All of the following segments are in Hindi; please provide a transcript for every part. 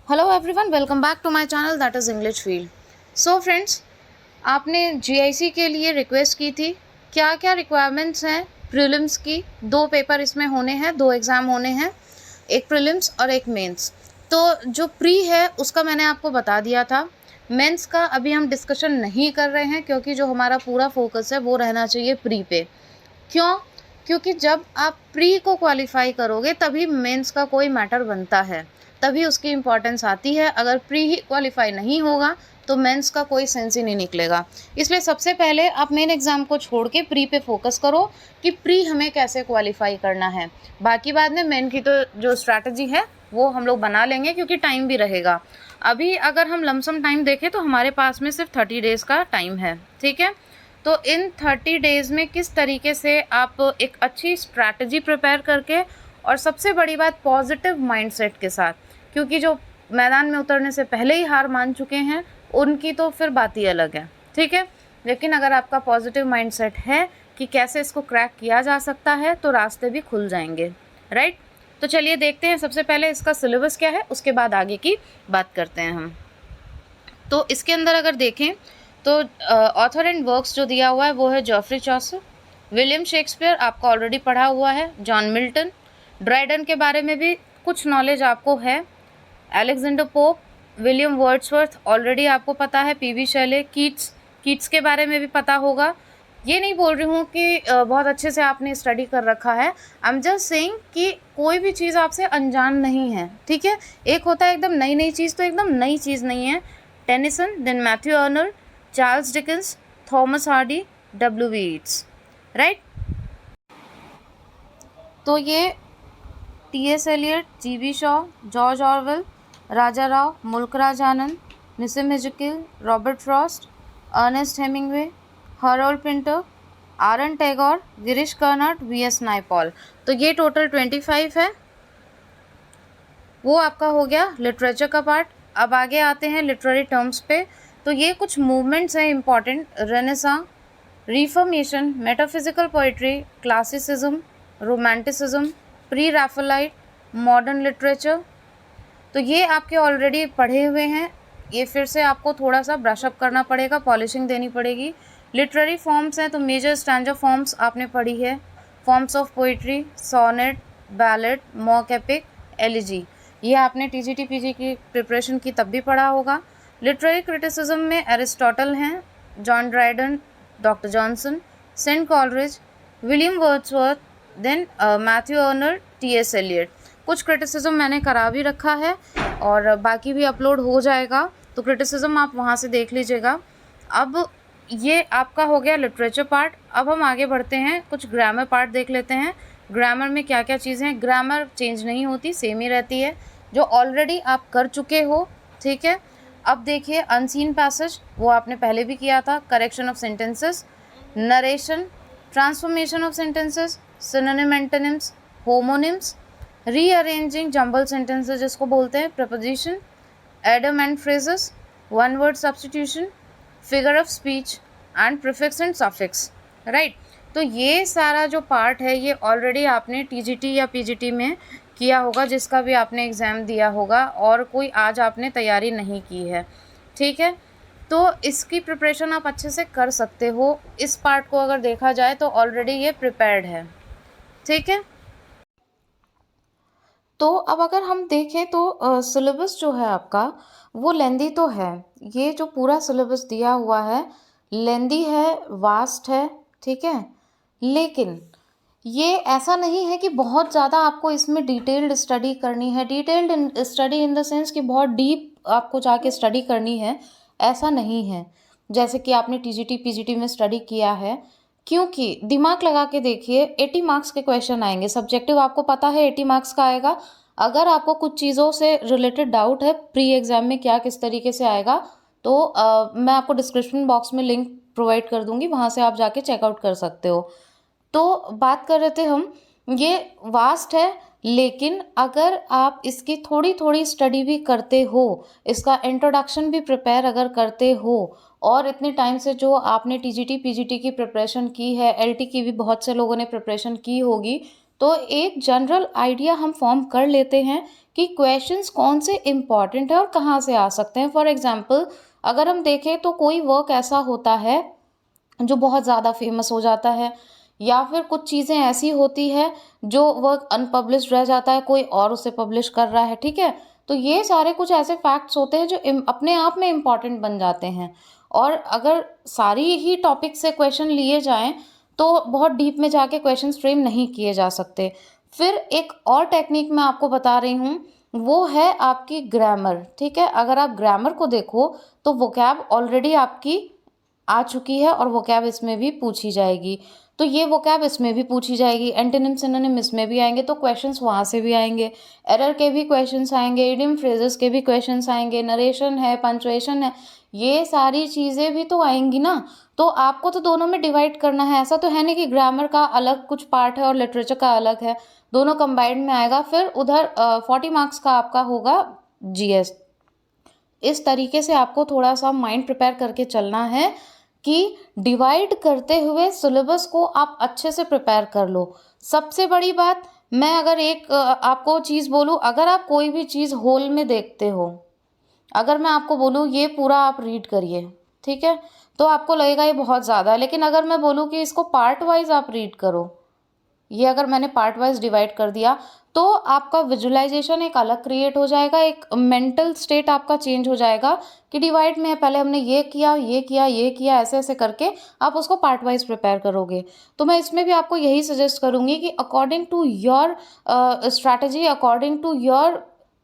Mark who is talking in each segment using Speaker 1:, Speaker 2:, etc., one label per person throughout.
Speaker 1: Hello everyone, welcome back to my channel that is English field. So friends, आपने जीआईसी के लिए रिक्वेस्ट की थी। क्या क्या रिक्वायरमेंट्स हैं प्रीलिम्स की? दो पेपर इसमें होने हैं, दो एग्ज़ाम होने हैं, एक प्रीलिम्स और एक मेंस। तो जो प्री है उसका मैंने आपको बता दिया था। मेंस का अभी हम डिस्कशन नहीं कर रहे हैं क्योंकि जो हमारा पूरा फोकस है वो रहना चाहिए प्री पे। क्यों? क्योंकि जब आप प्री को क्वालिफाई करोगे तभी मेंस का कोई मैटर बनता है, तभी उसकी इम्पोर्टेंस आती है। अगर प्री ही क्वालिफाई नहीं होगा तो मेंस का कोई सेंस ही नहीं निकलेगा। इसलिए सबसे पहले आप मेन एग्ज़ाम को छोड़ के प्री पे फोकस करो कि प्री हमें कैसे क्वालिफाई करना है। बाकी बाद में मेन की तो जो स्ट्रैटेजी है वो हम लोग बना लेंगे क्योंकि टाइम भी रहेगा। अभी अगर हम लमसम टाइम देखें तो हमारे पास में सिर्फ 30 डेज़ का टाइम है, ठीक है। तो इन 30 डेज़ में किस तरीके से आप एक अच्छी स्ट्रैटेजी प्रिपेयर करके और सबसे बड़ी बात पॉजिटिव माइंडसेट के साथ, क्योंकि जो मैदान में उतरने से पहले ही हार मान चुके हैं उनकी तो फिर बात ही अलग है, ठीक है। लेकिन अगर आपका पॉजिटिव माइंडसेट है कि कैसे इसको क्रैक किया जा सकता है तो रास्ते भी खुल जाएंगे, राइट। तो चलिए देखते हैं सबसे पहले इसका सिलेबस क्या है, उसके बाद आगे की बात करते हैं हम। तो इसके अंदर अगर देखें तो ऑथर एंड वर्क्स जो दिया हुआ है वो है जॉफ्री चॉसर, विलियम शेक्सपियर आपका ऑलरेडी पढ़ा हुआ है, जॉन मिल्टन, ड्राइडन के बारे में भी कुछ नॉलेज आपको है, Alexander pope, William Wordsworth already आपको पता है, पीबी शैले, कीट्स के बारे में भी पता होगा। ये नहीं बोल रही हूँ कि बहुत अच्छे से आपने स्टडी कर रखा है। आई एम जस्ट सेइंग कि कोई भी चीज़ आपसे अनजान नहीं है, ठीक है। एक होता है एकदम नई नई चीज़, तो एकदम नई चीज़ नहीं है। Tennyson, then Matthew Arnold, Charles Dickens, Thomas Hardy, W B Yeats, right. तो ये T S Eliot, G B Shaw, George Orwell, Raja Rao, Mulk Raj Anand, Nissim Ezekiel, Robert Frost, Ernest Hemingway, Harold Pinter, R N Tagore, Girish Karnad, V S Naipaul. तो ये टोटल 25 है। वो आपका हो गया लिटरेचर का पार्ट। अब आगे आते हैं लिटरेरी टर्म्स पे। तो ये कुछ मूवमेंट्स हैं important: renaissance, reformation, metaphysical poetry, classicism, romanticism, pre Raphaelite, modern literature. तो ये आपके ऑलरेडी पढ़े हुए हैं, ये फिर से आपको थोड़ा सा ब्रशअप करना पड़ेगा, पॉलिशिंग देनी पड़ेगी। लिटरेरी फॉर्म्स हैं तो मेजर स्टैंजा फॉर्म्स आपने पढ़ी है, forms of poetry, sonnet, ballad, mock epic, elegy. ये आपने टीजीटी पीजी की प्रिपरेशन की तब भी पढ़ा होगा। लिटरेरी क्रिटिसिज्म में एरिस्टोटल हैं, John Dryden, doctor Johnson, saint Coleridge, William Wordsworth, then Matthew Arnold, T S Eliot. कुछ क्रिटिसिज्म मैंने करा भी रखा है और बाकी भी अपलोड हो जाएगा, तो क्रिटिसिज्म आप वहाँ से देख लीजिएगा। अब ये आपका हो गया लिटरेचर पार्ट। अब हम आगे बढ़ते हैं, कुछ ग्रामर पार्ट देख लेते हैं। ग्रामर में क्या क्या चीज़ें हैं? ग्रामर चेंज नहीं होती, सेम ही रहती है, जो ऑलरेडी आप कर चुके हो, ठीक है। अब देखिए अनसीन पैसेज, वो आपने पहले भी किया था। Correction of sentences, narration, transformation of sentences, synonym antonyms, homonyms, rearranging jumble sentences जिसको बोलते हैं, preposition, Adam and phrases, one word substitution, figure of speech and prefix and suffix, right. तो ये सारा जो पार्ट है ये ऑलरेडी आपने टीजीटी या पीजीटी में किया होगा, जिसका भी आपने एग्ज़ाम दिया होगा, और कोई आज आपने तैयारी नहीं की है, ठीक है। तो इसकी प्रिपरेशन आप अच्छे से कर सकते हो। इस पार्ट को अगर देखा जाए तो ऑलरेडी ये प्रिपेयर्ड है, ठीक है। तो अब अगर हम देखें तो सिलेबस जो है आपका वो लेंदी तो है। ये जो पूरा सिलेबस दिया हुआ है लेंदी है, वास्ट है, ठीक है। लेकिन ये ऐसा नहीं है कि बहुत ज़्यादा आपको इसमें डिटेल्ड स्टडी करनी है। Detailed study in the sense कि बहुत डीप आपको जाके स्टडी करनी है, ऐसा नहीं है। जैसे कि आपने टीजीटी पीजीटी में स्टडी किया है, क्योंकि दिमाग लगा के देखिए 80 मार्क्स के क्वेश्चन आएंगे। सब्जेक्टिव आपको पता है 80 मार्क्स का आएगा। अगर आपको कुछ चीज़ों से रिलेटेड डाउट है प्री एग्ज़ाम में क्या किस तरीके से आएगा, तो मैं आपको डिस्क्रिप्शन बॉक्स में लिंक प्रोवाइड कर दूंगी, वहाँ से आप जाके चेकआउट कर सकते हो। तो बात कर रहे थे हम, ये वास्ट है, लेकिन अगर आप इसकी थोड़ी थोड़ी स्टडी भी करते हो, इसका इंट्रोडक्शन भी प्रिपेयर अगर करते हो, और इतने टाइम से जो आपने टीजीटी पीजीटी की प्रिपरेशन की है, एलटी की भी बहुत से लोगों ने प्रिपरेशन की होगी, तो एक जनरल आइडिया हम फॉर्म कर लेते हैं कि क्वेश्चंस कौन से इम्पॉर्टेंट है और कहाँ से आ सकते हैं। फॉर एग्जांपल अगर हम देखें तो कोई वर्क ऐसा होता है जो बहुत ज़्यादा फेमस हो जाता है, या फिर कुछ चीज़ें ऐसी होती है जो वर्क अनपब्लिश्ड रह जाता है, कोई और उसे पब्लिश कर रहा है, ठीक है। तो ये सारे कुछ ऐसे फैक्ट्स होते हैं जो अपने आप में इम्पॉर्टेंट बन जाते हैं, और अगर सारी ही टॉपिक से क्वेश्चन लिए जाएं तो बहुत डीप में जाके क्वेश्चन फ्रेम नहीं किए जा सकते। फिर एक और टेक्निक मैं आपको बता रही हूँ, वो है आपकी ग्रामर, ठीक है। अगर आप ग्रामर को देखो तो वोकैब ऑलरेडी आपकी आ चुकी है और वोकैब इसमें भी पूछी जाएगी, तो ये वोकैब इसमें भी पूछी जाएगी, एंटोनिम सिनोनिम इसमें भी आएंगे, तो क्वेश्चंस वहाँ से भी आएंगे, एरर के भी क्वेश्चंस आएंगे, इडियम फ्रेजेस के भी क्वेश्चंस आएंगे, नरेशन है, पंचुएशन है, ये सारी चीज़ें भी तो आएंगी ना। तो आपको तो दोनों में डिवाइड करना है, ऐसा तो है नहीं कि ग्रामर का अलग कुछ पार्ट है और लिटरेचर का अलग है, दोनों कंबाइंड में आएगा। फिर उधर 40 मार्क्स का आपका होगा जीएस। इस तरीके से आपको थोड़ा सा माइंड प्रिपेयर करके चलना है कि डिवाइड करते हुए सिलेबस को आप अच्छे से प्रिपेयर कर लो। सबसे बड़ी बात, मैं अगर एक आपको चीज़ बोलूँ, अगर आप कोई भी चीज़ होल में देखते हो, अगर मैं आपको बोलूँ ये पूरा आप रीड करिए, ठीक है, तो आपको लगेगा ये बहुत ज़्यादा है। लेकिन अगर मैं बोलूँ कि इसको पार्ट वाइज आप रीड करो, ये अगर मैंने पार्ट वाइज डिवाइड कर दिया, तो आपका विजुअलाइजेशन एक अलग क्रिएट हो जाएगा, एक मेंटल स्टेट आपका चेंज हो जाएगा कि डिवाइड में पहले हमने ये किया, ये किया, ये किया, ऐसे ऐसे करके आप उसको पार्ट वाइज प्रिपेयर करोगे। तो मैं इसमें भी आपको यही सजेस्ट करूँगी कि according to your strategy, according to your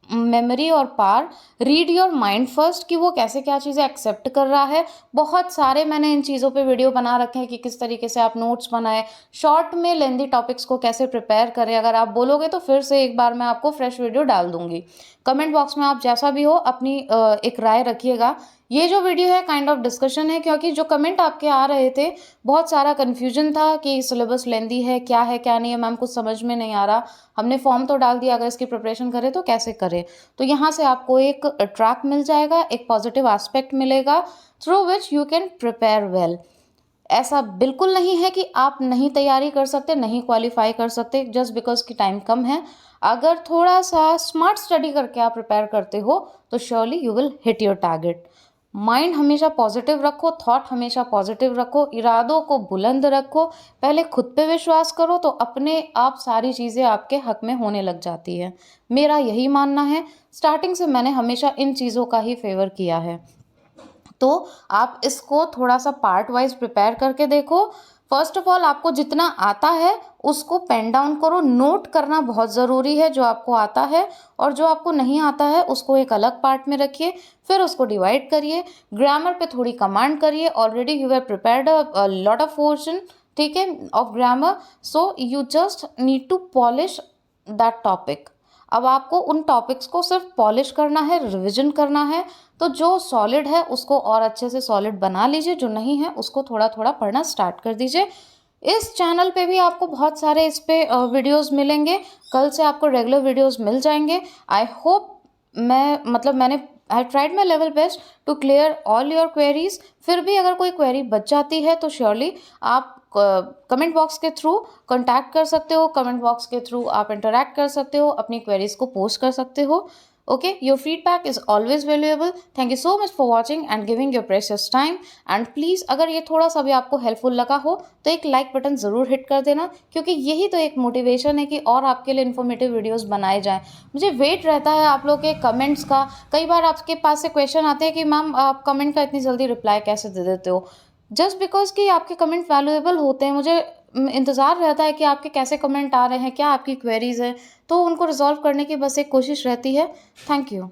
Speaker 1: memory और पार, रीड योर माइंड फर्स्ट कि वो कैसे क्या चीज़ें एक्सेप्ट कर रहा है। बहुत सारे मैंने इन चीज़ों पे वीडियो बना रखे हैं कि किस तरीके से आप नोट्स बनाएं, शॉर्ट में लेंदी टॉपिक्स को कैसे प्रिपेयर करें। अगर आप बोलोगे तो फिर से एक बार मैं आपको फ्रेश वीडियो डाल दूंगी। कमेंट बॉक्स में आप जैसा भी हो अपनी एक राय रखिएगा। ये जो वीडियो है काइंड ऑफ डिस्कशन है, क्योंकि जो कमेंट आपके आ रहे थे बहुत सारा कन्फ्यूजन था कि सिलेबस लेंदी है क्या नहीं है, मैम कुछ समझ में नहीं आ रहा, हमने फॉर्म तो डाल दिया, अगर इसकी प्रिपरेशन करें तो कैसे करें। तो यहाँ से आपको एक ट्रैक मिल जाएगा, एक पॉजिटिव एस्पेक्ट मिलेगा through which you can prepare well. ऐसा बिल्कुल नहीं है कि आप नहीं तैयारी कर सकते, नहीं क्वालिफाई कर सकते जस्ट बिकॉज की टाइम कम है। अगर थोड़ा सा स्मार्ट स्टडी करके आप प्रिपेयर करते हो तो surely you will hit your target. Mind हमेशा पॉजिटिव रखो, थॉट हमेशा पॉजिटिव रखो, इरादों को बुलंद रखो, पहले खुद पे विश्वास करो तो अपने आप सारी चीज़ें आपके हक में होने लग जाती है। मेरा यही मानना है, स्टार्टिंग से मैंने हमेशा इन चीज़ों का ही फेवर किया है। तो आप इसको थोड़ा सा पार्ट वाइज प्रिपेयर करके देखो। फर्स्ट ऑफ ऑल आपको जितना आता है उसको पेन डाउन करो, नोट करना बहुत ज़रूरी है जो आपको आता है, और जो आपको नहीं आता है उसको एक अलग पार्ट में रखिए, फिर उसको डिवाइड करिए। ग्रामर पे थोड़ी कमांड करिए, already you have prepared a lot of portion, ठीक है, of grammar, so you just need to polish that topic. अब आपको उन टॉपिक्स को सिर्फ पॉलिश करना है, रिवीजन करना है। तो जो सॉलिड है उसको और अच्छे से सॉलिड बना लीजिए, जो नहीं है उसको थोड़ा थोड़ा पढ़ना स्टार्ट कर दीजिए। इस चैनल पे भी आपको बहुत सारे इस पे वीडियोस मिलेंगे, कल से आपको रेगुलर वीडियोस मिल जाएंगे। आई होप मैंने I tried my level best to clear all your queries. फिर भी अगर कोई क्वेरी बच जाती है तो श्योरली आप कमेंट बॉक्स के थ्रू कांटेक्ट कर सकते हो, कमेंट बॉक्स के थ्रू आप इंटरैक्ट कर सकते हो, अपनी क्वेरीज को पोस्ट कर सकते हो। Okay, your feedback is always valuable. Thank you so much for watching and giving your precious time. And please अगर ये थोड़ा सा भी आपको हेल्पफुल लगा हो तो एक लाइक बटन ज़रूर हिट कर देना, क्योंकि यही तो एक मोटिवेशन है कि और आपके लिए इन्फॉर्मेटिव वीडियोस बनाए जाएं। मुझे वेट रहता है आप लोग के कमेंट्स का। कई बार आपके पास से क्वेश्चन आते हैं कि मैम आप कमेंट का इतनी जल्दी रिप्लाई कैसे दे देते हो। जस्ट बिकॉज कि आपके कमेंट वैल्यूएबल होते हैं, मुझे इंतज़ार रहता है कि आपके कैसे कमेंट आ रहे हैं, क्या आपकी क्वेरीज हैं, तो उनको रिजॉल्व करने की बस एक कोशिश रहती है। Thank you.